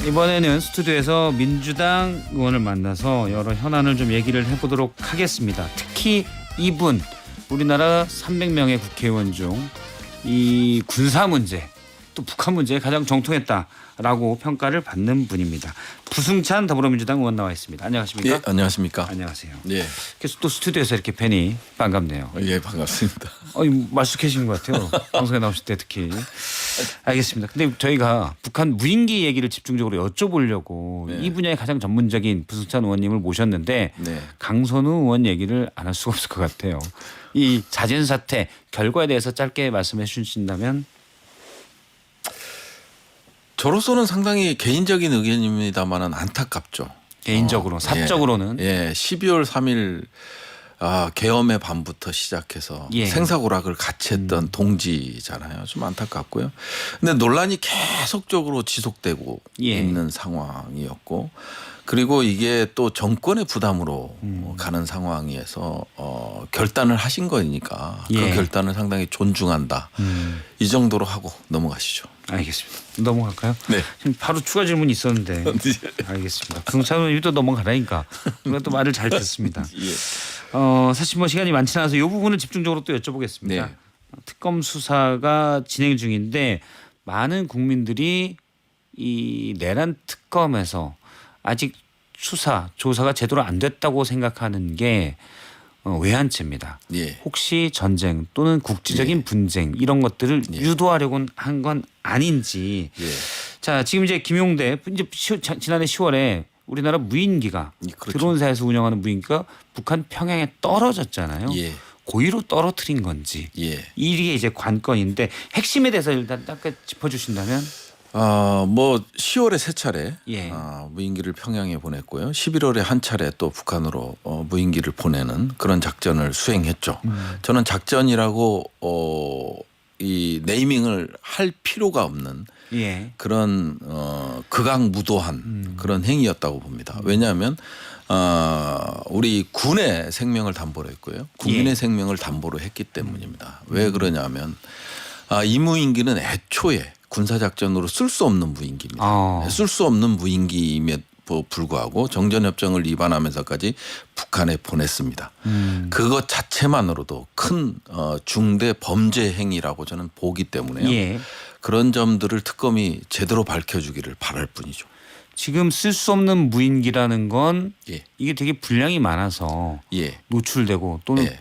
이번에는 스튜디오에서 민주당 의원을 만나서 여러 현안을 좀 얘기를 해보도록 하겠습니다. 특히 이분 우리나라 300명의 국회의원 중 이 군사 문제 또 북한 문제에 가장 정통했다라고 평가를 받는 분입니다. 부승찬 더불어민주당 의원 나와 있습니다. 안녕하십니까? 예, 안녕하십니까? 안녕하세요. 예. 그래서 또 스튜디오에서 이렇게 뵈니 반갑네요. 예, 반갑습니다. 말쑥해지는 것 같아요. 방송에 나오실 때 특히. 알겠습니다. 근데 저희가 북한 무인기 얘기를 집중적으로 여쭤보려고 네. 이 분야에 가장 전문적인 부승찬 의원님을 모셨는데 네. 강선우 의원 얘기를 안 할 수가 없을 것 같아요. 이 자진 사퇴 결과에 대해서 짧게 말씀해 주신다면. 저로서는 상당히 개인적인 의견입니다만은 안타깝죠. 개인적으로 사적으로는 예, 12월 3일 계엄의 밤부터 시작해서 예. 생사고락을 같이 했던 동지잖아요. 좀 안타깝고요. 근데 논란이 계속적으로 지속되고 예. 있는 상황이었고 그리고 이게 또 정권의 부담으로 가는 상황에서 결단을 하신 거니까 예. 그 결단을 상당히 존중한다. 이 정도로 하고 넘어가시죠. 알겠습니다. 넘어갈까요? 네. 지금 바로 추가 질문이 있었는데 알겠습니다. 부승찬 의원이 또 넘어가라니까 우리가 또 말을 잘 듣습니다. 예. 사실 뭐 시간이 많지 않아서 이 부분을 집중적으로 또 여쭤보겠습니다. 네. 특검 수사가 진행 중인데 많은 국민들이 이 내란 특검에서 아직 수사 조사가 제대로 안 됐다고 생각하는 게 외환죄입니다. 예. 혹시 전쟁 또는 국지적인 분쟁 이런 것들을 유도하려고 한 건 아닌지. 예. 자, 지금 이제 김용대 이제 지난해 10월에 우리나라 무인기가 그렇죠. 드론사에서 운영하는 무인기가 북한 평양에 떨어졌잖아요. 예. 고의로 떨어뜨린 건지. 예. 이게 이제 관건인데 핵심에 대해서 일단 딱 짚어주신다면. 뭐 10월에 세 차례 예. 무인기를 평양에 보냈고요. 11월에 한 차례 또 북한으로 무인기를 보내는 그런 작전을 수행했죠. 저는 작전이라고 이 네이밍을 할 필요가 없는 예. 그런 극악무도한 그런 행위였다고 봅니다. 왜냐하면 우리 군의 생명을 담보로 했고요. 국민의 예. 생명을 담보로 했기 때문입니다. 왜 그러냐면 이 무인기는 애초에 군사작전으로 쓸 수 없는 무인기입니다. 쓸 수 없는 무인기임에 불구하고 정전협정을 위반하면서까지 북한에 보냈습니다. 그것 자체만으로도 큰 중대 범죄 행위라고 저는 보기 때문에요. 예. 그런 점들을 특검이 제대로 밝혀주기를 바랄 뿐이죠. 지금 쓸 수 없는 무인기라는 건 예. 이게 되게 분량이 많아서 예. 노출되고 또는 예.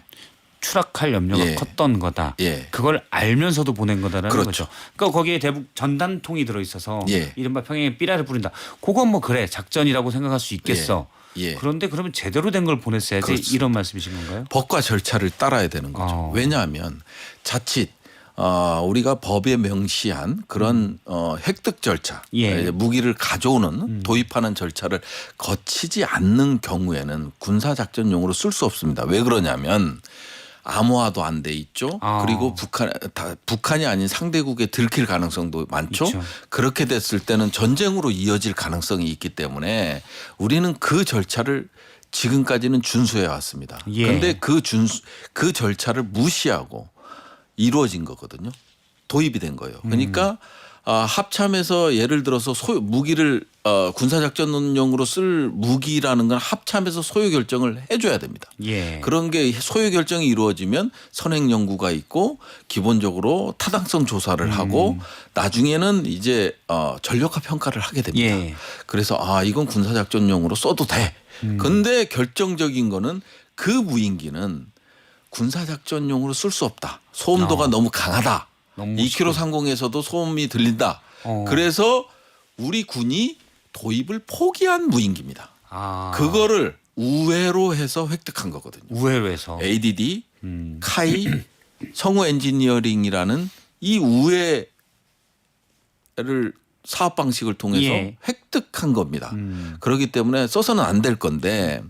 추락할 염려가 예. 컸던 거다. 예. 그걸 알면서도 보낸 거다라는 그렇죠. 거죠. 그러니까 거기에 대북 전단통이 들어있어서 예. 이른바 평양에 삐라를 부린다. 그건 뭐 그래 작전이라고 생각할 수 있겠어. 예. 그런데 그러면 제대로 된 걸 보냈어야지 그렇습니다. 이런 말씀이신 건가요? 법과 절차를 따라야 되는 거죠. 왜냐하면 자칫 우리가 법에 명시한 그런 획득 절차, 예. 무기를 가져오는 도입하는 절차를 거치지 않는 경우에는 군사작전용으로 쓸 수 없습니다. 왜 그러냐면 암호화도 안 돼 있죠. 그리고 북한이 아닌 상대국에 들킬 가능성도 많죠. 있죠. 그렇게 됐을 때는 전쟁으로 이어질 가능성이 있기 때문에 우리는 그 절차를 지금까지는 준수해 왔습니다. 그런데 예. 그 절차를 무시하고 이루어진 거거든요. 도입이 된 거예요. 그러니까 합참에서 예를 들어서 무기를 군사작전용으로 쓸 무기라는 건 합참에서 소요 결정을 해줘야 됩니다. 예. 그런 게 소요 결정이 이루어지면 선행 연구가 있고 기본적으로 타당성 조사를 하고 나중에는 이제 전력화 평가를 하게 됩니다. 예. 그래서 이건 군사작전용으로 써도 돼. 그런데 결정적인 거는 그 무인기는 군사작전용으로 쓸 수 없다. 소음도가 너무 강하다. 너무 2km 상공에서도 소음이 들린다. 그래서 우리 군이 도입을 포기한 무인기입니다. 그거를 우회로 해서 획득한 거거든요. 우회로 해서. ADD, 카이, 성우 엔지니어링이라는 이 우회를 사업 방식을 통해서 예. 획득한 겁니다. 그렇기 때문에 써서는 안 될 건데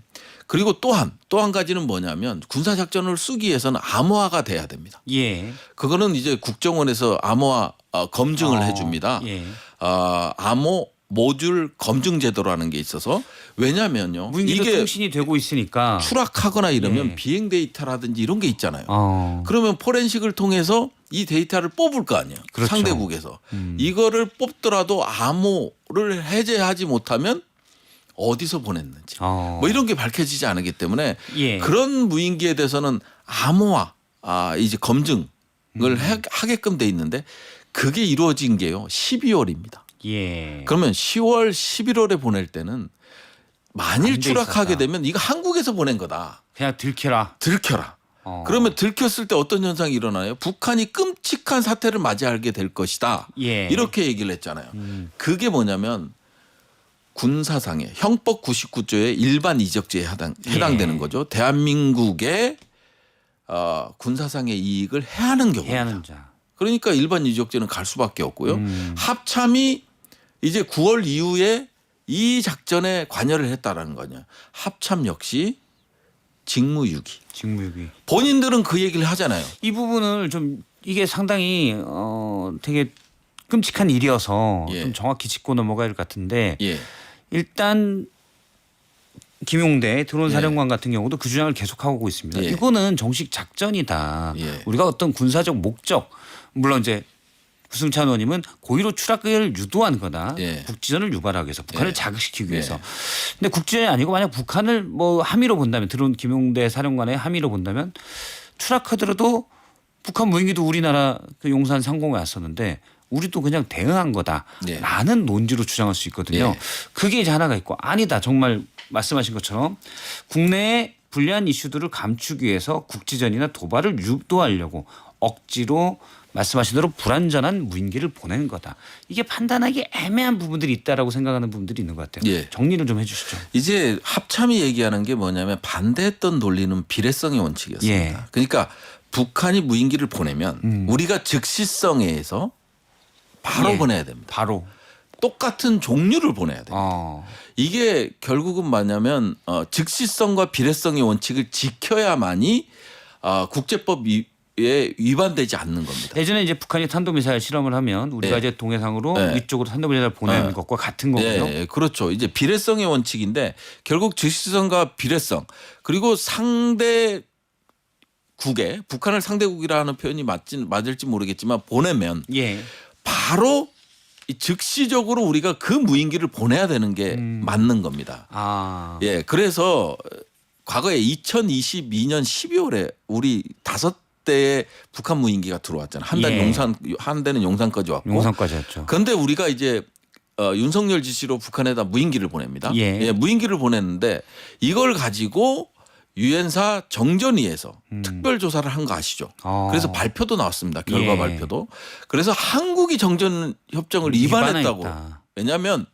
그리고 또 한 가지는 뭐냐면 군사작전을 쓰기 위해서는 암호화가 돼야 됩니다. 예. 그거는 이제 국정원에서 암호화 검증을 해줍니다. 예. 암호 모듈 검증 제도라는 게 있어서 왜냐면요. 무인기도 이게 통신이 되고 있으니까 추락하거나 이러면 예. 비행 데이터라든지 이런 게 있잖아요. 어. 그러면 포렌식을 통해서 이 데이터를 뽑을 거 아니에요. 그렇죠. 상대국에서. 이거를 뽑더라도 암호를 해제하지 못하면 어디서 보냈는지 뭐 이런 게 밝혀지지 않기 때문에 예. 그런 무인기에 대해서는 암호화 이제 검증을 하게끔 돼 있는데 그게 이루어진 게요 12월입니다. 예. 그러면 10월, 11월에 보낼 때는 만일 돼 추락하게 있었다. 되면 이거 한국에서 보낸 거다. 그냥 들켜라. 들켜라. 그러면 들켰을 때 어떤 현상이 일어나요? 북한이 끔찍한 사태를 맞이하게 될 것이다. 예. 이렇게 얘기를 했잖아요. 그게 뭐냐면 군사상해 형법 99조의 일반 이적죄에 해당되는 예. 거죠. 대한민국의 군사상해 이익을 해하는 경우입니다. 해하는 자. 그러니까 일반 이적죄는 갈 수밖에 없고요. 합참이 이제 9월 이후에 이 작전에 관여를 했다라는 거냐. 합참 역시 직무유기. 직무유기. 본인들은 그 얘기를 하잖아요. 이 부분을 좀 이게 상당히 되게 끔찍한 일이어서 예. 좀 정확히 짚고 넘어가야 할 것 같은데 예. 일단 김용대 드론 예. 사령관 같은 경우도 그 주장을 계속하고 오고 있습니다. 예. 이거는 정식 작전이다. 예. 우리가 어떤 군사적 목적 물론 이제 구승찬 의원님은 고의로 추락을 유도한 거다. 예. 국지전을 유발하기 위해서 북한을 예. 자극시키기 위해서. 예. 근데 국지전이 아니고 만약 북한을 뭐 함의로 본다면 드론 김용대 사령관의 함의로 본다면 추락하더라도 북한 무인기도 우리나라 그 용산 상공에 왔었는데 우리도 그냥 대응한 거다라는 논지로 주장할 수 있거든요. 예. 그게 이제 하나가 있고 아니다. 정말 말씀하신 것처럼 국내에 불리한 이슈들을 감추기 위해서 국지전이나 도발을 유도하려고 억지로 말씀하신 대로 불완전한 무인기를 보낸 거다. 이게 판단하기 애매한 부분들이 있다라고 생각하는 부분들이 있는 것 같아요. 예. 정리를 좀 해 주시죠. 이제 합참이 얘기하는 게 뭐냐면 반대했던 논리는 비례성의 원칙이었습니다. 예. 그러니까 북한이 무인기를 보내면 우리가 즉시성에서 바로 예. 보내야 됩니다. 바로. 똑같은 종류를 보내야 돼요. 이게 결국은 뭐냐면 즉시성과 비례성의 원칙을 지켜야만이 국제법에 위반되지 않는 겁니다. 예전에 이제 북한이 탄도미사일 실험을 하면 우리가 예. 이제 동해상으로 예. 위쪽으로 탄도미사일 보내는 예. 것과 같은 거고요. 네, 그렇죠. 이제 비례성의 원칙인데 결국 즉시성과 비례성 그리고 상대국에 북한을 상대국이라 하는 표현이 맞을지 모르겠지만 보내면 예. 바로 즉시적으로 우리가 그 무인기를 보내야 되는 게 맞는 겁니다. 예, 그래서 과거에 2022년 12월에 우리 5대의 북한 무인기가 들어왔잖아요. 한 대 예. 한 대는 용산까지 왔고. 용산까지 왔죠. 그런데 우리가 이제 윤석열 지시로 북한에다 무인기를 보냅니다. 예. 무인기를 보냈는데 이걸 가지고 유엔사 정전위에서 특별 조사를 한 거 아시죠? 그래서 발표도 나왔습니다. 결과 예. 발표도. 그래서 한국이 정전 협정을 위반했다고. 위반했다. 왜냐하면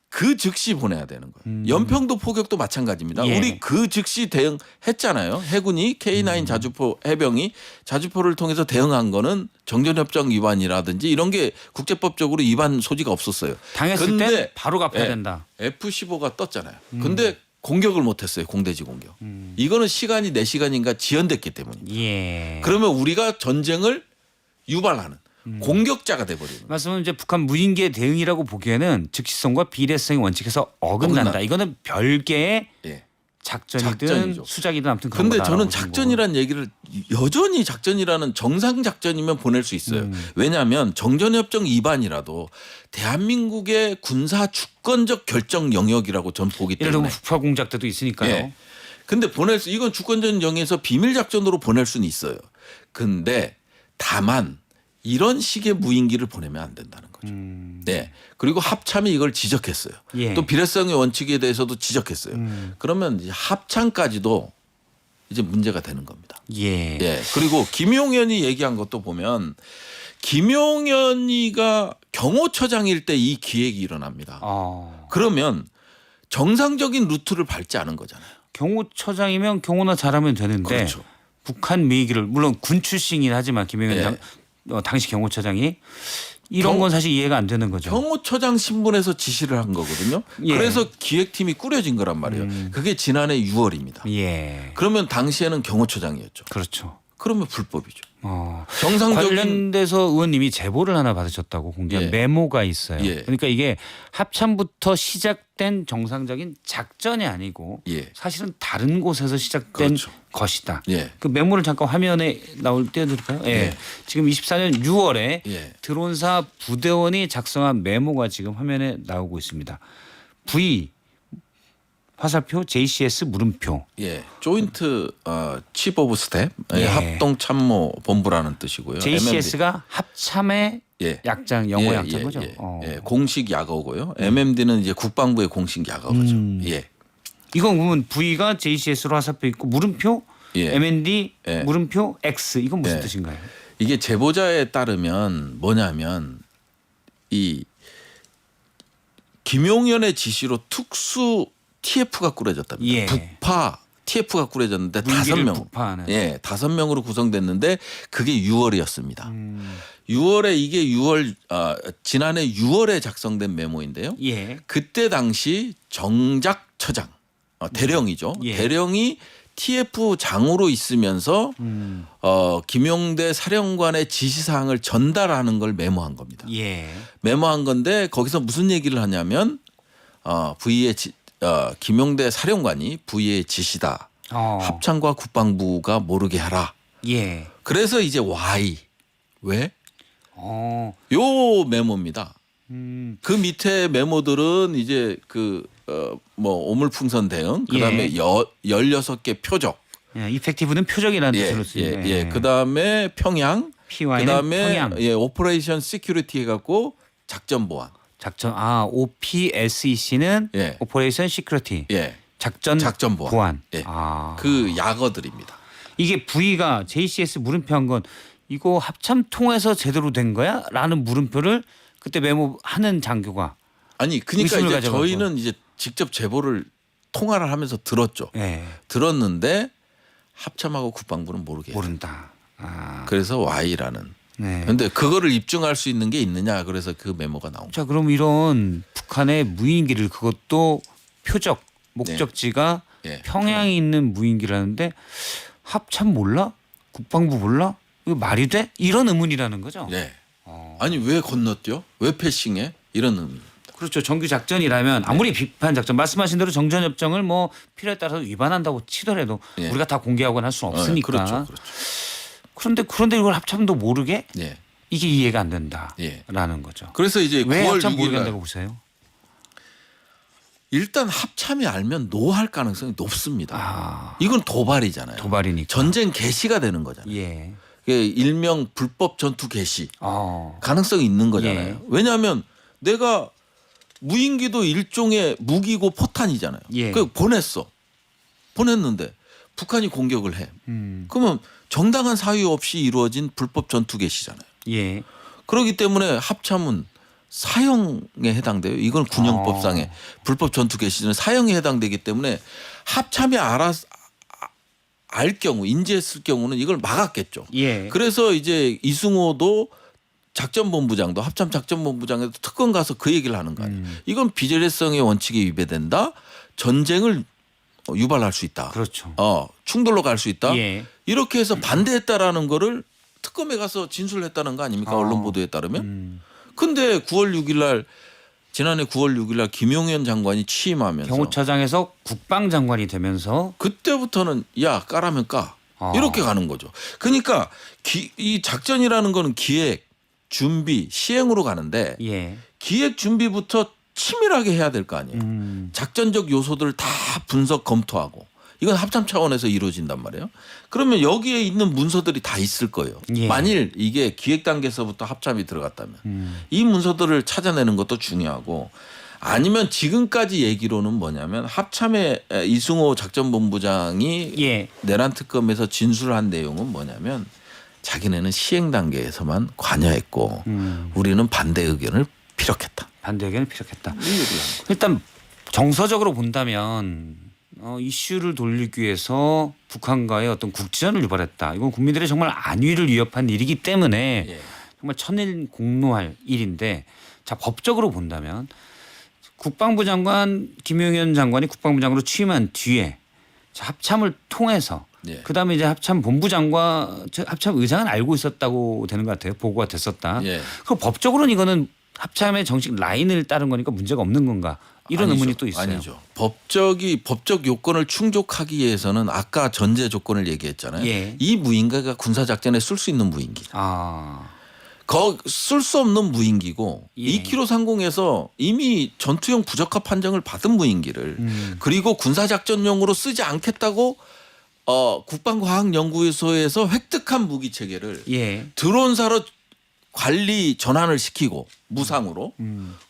그 즉시 보내야 되는 거예요. 연평도 포격도 마찬가지입니다. 예. 우리 그 즉시 대응했잖아요. 해군이 K9 자주포 해병이 자주포를 통해서 대응한 거는 정전협정 위반이라든지 이런 게 국제법적으로 위반 소지가 없었어요. 당했을 근데 때 바로 갚아야 예, 된다. F-15가 떴잖아요. 근데 공격을 못했어요. 공대지 공격. 이거는 시간이 4시간인가 지연됐기 때문입니다. 예. 그러면 우리가 전쟁을 유발하는 공격자가 돼버리는 거예요. 말씀은 이제 북한 무인기의 대응이라고 보기에는 즉시성과 비례성의 원칙에서 어긋난다. 이거는 별개의 예. 작전이든 작전이죠. 수작이든 아무튼 그런 그런데 거다라고 저는 보시는 작전이라는 얘기를 여전히 작전이라는 정상 작전이면 보낼 수 있어요. 왜냐하면 정전협정 위반이라도 대한민국의 군사 주권적 결정 영역이라고 전 보기 예를 들면 때문에. 북파 공작 때도 있으니까요. 예. 근데 이건 주권적 영역에서 비밀 작전으로 보낼 수는 있어요. 근데 다만 이런 식의 무인기를 보내면 안 된다는 거죠. 네. 그리고 합참이 이걸 지적했어요. 예. 또 비례성의 원칙에 대해서도 지적했어요. 그러면 이제 합참까지도 이제 문제가 되는 겁니다. 예. 예. 그리고 김용현이 얘기한 것도 보면 김용현이가 경호처장일 때 이 기획이 일어납니다. 그러면 정상적인 루트를 밟지 않은 거잖아요. 경호처장이면 경호나 잘하면 되는데 그렇죠. 북한 무인기를 물론 군 출신이긴 하지만 김영현 예. 당시 경호처장이 이런 건 사실 이해가 안 되는 거죠. 경호처장 신분에서 지시를 한 거거든요. 예. 그래서 기획팀이 꾸려진 거란 말이에요. 그게 지난해 6월입니다. 예. 그러면 당시에는 경호처장이었죠. 그렇죠. 그러면 불법이죠. 어. 정상적인 관련돼서 의원님이 제보를 하나 받으셨다고 공개한 예. 메모가 있어요. 예. 그러니까 이게 합참부터 시작된 정상적인 작전이 아니고 예. 사실은 다른 곳에서 시작된 그렇죠. 것이다. 예. 그 메모를 잠깐 화면에 나올 띄워드릴까요? 예. 예. 지금 24년 6월에 예. 드론사 부대원이 작성한 메모가 지금 화면에 나오고 있습니다. V 화살표 JCS 물음표. 예, 조인트 치프 오브 스텝 예. 합동 참모 본부라는 뜻이고요. JCS가 합참의 예. 약장 영어 예, 약자인 예, 거죠. 예. 예, 공식 약어고요. MMD는 이제 국방부의 공식 약어죠. 예. 이건 그러면 V가 JCS로 화살표 있고 물음표 예. MND 예. 물음표 X 이건 무슨 예. 뜻인가요? 이게 제보자에 따르면 뭐냐면 이 김용현의 지시로 특수 TF가 꾸려졌답니다. 예. 북파 TF가 꾸려졌는데 무기를 5명. 북파하는. 예, 5명으로 구성됐는데 그게 6월이었습니다. 6월에 이게 지난해 6월에 작성된 메모인데요. 예. 그때 당시 정작처장 대령이죠. 예. 대령이 TF 장으로 있으면서 김용대 사령관의 지시사항을 전달하는 걸 메모한 겁니다. 예. 메모한 건데 거기서 무슨 얘기를 하냐면 김용대 사령관이 V의 지시다. 합참과 국방부가 모르게 하라. 예. 그래서 이제 Y 왜? 어. 요 메모입니다. 음. 그 밑에 메모들은 이제 오물풍선 대응 그다음에 16개 표적. 예, 이펙티브는 표적이라는 뜻으로 쓰이네. 예. 그다음에 평양 PY는 그다음에 평양. 예, 오퍼레이션 시큐리티 해 갖고 작전 보안. 작전 OPSEC는 예. 오퍼레이션 시큐리티. 예. 작전 보안. 보안. 예. 아. 그 약어들입니다. 이게 V가 JCS 물음표한 건 이거 합참 통해서 제대로 된 거야? 라는 물음표를 그때 메모하는 장교가 아니 그러니까 의심을 이제 가져가고. 저희는 이제 직접 제보를 통화를 하면서 들었죠. 예. 들었는데 합참하고 국방부는 모르게. 모른다. 아. 그래서 Y라는. 네. 그런데 그거를 입증할 수 있는 게 있느냐 그래서 그 메모가 나온 거예요. 자, 그럼 이런 북한의 무인기를 그것도 표적 목적지가 예. 평양에 있는 무인기라는데 합참 몰라? 국방부 몰라? 이거 말이 돼? 이런 의문이라는 거죠. 네. 아니 왜 건너뛰어? 왜 패싱해? 이런 의미. 그렇죠. 정규 작전이라면 아무리 비판 작전 말씀하신 대로 정전협정을 뭐 필요에 따라서 위반한다고 치더라도 예. 우리가 다 공개하거나 할 수는 없으니까. 그렇죠. 그런데 이걸 합참도 모르게 예. 이게 이해가 안 된다라는 예. 거죠. 그래서 이제 왜 9월 합참 6일 모르겠다고 날 보세요? 일단 합참이 알면 노할 가능성이 높습니다. 아, 이건 도발이잖아요. 도발이니까. 전쟁 개시가 되는 거잖아요. 예. 그게 일명 불법 전투 개시 어. 가능성이 있는 거잖아요. 예. 왜냐하면 내가 무인기도 일종의 무기고 포탄이잖아요. 예. 그 보냈는데 북한이 공격을 해. 음. 그러면 정당한 사유 없이 이루어진 불법 전투 개시잖아요. 예. 그렇기 때문에 합참은 사형에 해당돼요. 이건 군형법상의 불법 전투 개시는 사형에 해당되기 때문에 합참이 알 경우 인지했을 경우는 이걸 막았겠죠. 예. 그래서 이제 이승호도 작전본부장도 합참 작전본부장에도 특검 가서 그 얘기를 하는 거 아니에요. 이건 비례성의 원칙에 위배된다. 전쟁을 유발할 수 있다. 그렇죠. 충돌로 갈 수 있다. 예. 이렇게 해서 반대했다라는 거를 특검에 가서 진술을 했다는 거 아닙니까? 언론 보도에 따르면. 근데 지난해 9월 6일 날 김용현 장관이 취임하면서 경호처장에서 국방장관이 되면서 그때부터는 야 까라면 까 이렇게 가는 거죠. 그러니까 이 작전이라는 거는 기획, 준비, 시행으로 가는데 예. 기획 준비부터 치밀하게 해야 될 거 아니에요. 작전적 요소들을 다 분석 검토하고 이건 합참 차원에서 이루어진단 말이에요. 그러면 여기에 있는 문서들이 다 있을 거예요. 예. 만일 이게 기획 단계에서부터 합참이 들어갔다면 이 문서들을 찾아내는 것도 중요하고 아니면 지금까지 얘기로는 뭐냐면 합참의 이승호 작전본부장이 예. 내란 특검에서 진술한 내용은 뭐냐면 자기네는 시행 단계에서만 관여했고 우리는 반대 의견을 피력했다. 반대 의견을 피력했다. 이 얘기를 하는 거예요. 일단 정서적으로 본다면 이슈를 돌리기 위해서 북한과의 어떤 국지전을 유발했다. 이건 국민들의 정말 안위를 위협한 일이기 때문에 예. 정말 천일 공노할 일인데 자 법적으로 본다면 국방부 장관 김용현 장관이 국방부 장관으로 취임한 뒤에 자, 합참을 통해서 예. 그다음에 이제 합참 본부장과 합참 의장은 알고 있었다고 되는 것 같아요. 보고가 됐었다. 예. 그 법적으로는 이거는 합참의 정식 라인을 따른 거니까 문제가 없는 건가? 이런 아니죠. 의문이 또 있어요. 아니죠. 법적 요건을 충족하기 위해서는 아까 전제 조건을 얘기했잖아요. 예. 이 무인기가 군사 작전에 쓸 수 있는 무인기. 쓸 수 없는 무인기고 예. 2km 상공에서 이미 전투용 부적합 판정을 받은 무인기를 그리고 군사 작전용으로 쓰지 않겠다고 국방과학연구소에서 획득한 무기 체계를 예. 드론사로 관리 전환을 시키고 무상으로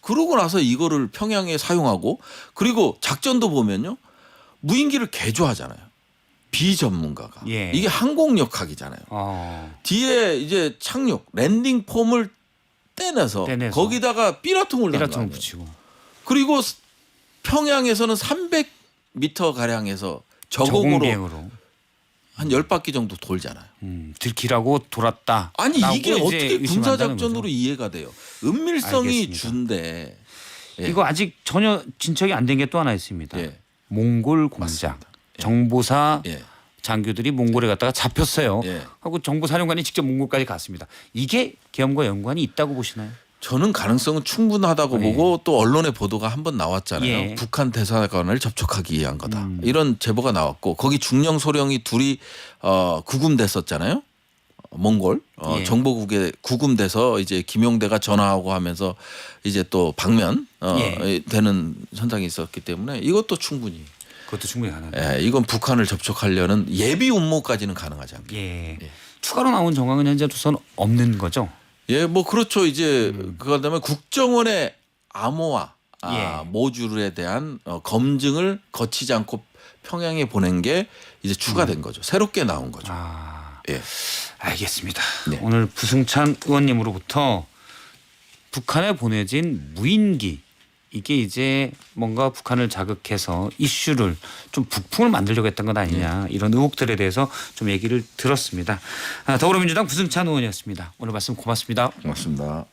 그러고 나서 이거를 평양에 사용하고 그리고 작전도 보면요 무인기를 개조하잖아요. 비전문가가 예. 이게 항공역학이잖아요. 뒤에 이제 착륙 랜딩 폼을 떼내서 거기다가 삐라통을 삐라통 붙이고 그리고 평양에서는 300m 가량에서 저공으로 비행으로 한 10바퀴 정도 돌잖아요. 들키라고 돌았다. 아니 이게 어떻게 군사작전으로 거죠. 이해가 돼요. 은밀성이 알겠습니다. 준데 예. 이거 아직 전혀 진척이 안 된 게 또 하나 있습니다. 예. 몽골 공작. 정보사 예. 장교들이 몽골에 갔다가 잡혔어요. 예. 하고 정보사령관이 직접 몽골까지 갔습니다. 이게 계엄과 연관이 있다고 보시나요? 저는 가능성은 충분하다고 보고 또 언론의 보도가 한 번 나왔잖아요. 예. 북한 대사관을 접촉하기 위한 거다. 이런 제보가 나왔고 거기 중령 소령이 둘이 구금됐었잖아요. 몽골 예. 정보국에 구금돼서 이제 김용대가 전화하고 하면서 이제 또 방면 되는 현상이 있었기 때문에 이것도 충분히 그것도 충분히 가능해요. 이건 북한을 접촉하려는 예비 음모까지는 가능하지 않겠 예. 추가로 나온 정황은 현재로서는 없는 거죠. 예, 뭐 그렇죠. 이제 그다음에 국정원의 암호화 모듈에 대한 검증을 거치지 않고 평양에 보낸 게 이제 추가된 거죠. 새롭게 나온 거죠. 예. 알겠습니다. 네. 오늘 부승찬 의원님으로부터 북한에 보내진 무인기 이게 이제 뭔가 북한을 자극해서 이슈를 좀 북풍을 만들려고 했던 건 아니냐 이런 의혹들에 대해서 좀 얘기를 들었습니다. 더불어민주당 부승찬 의원이었습니다. 오늘 말씀 고맙습니다. 고맙습니다.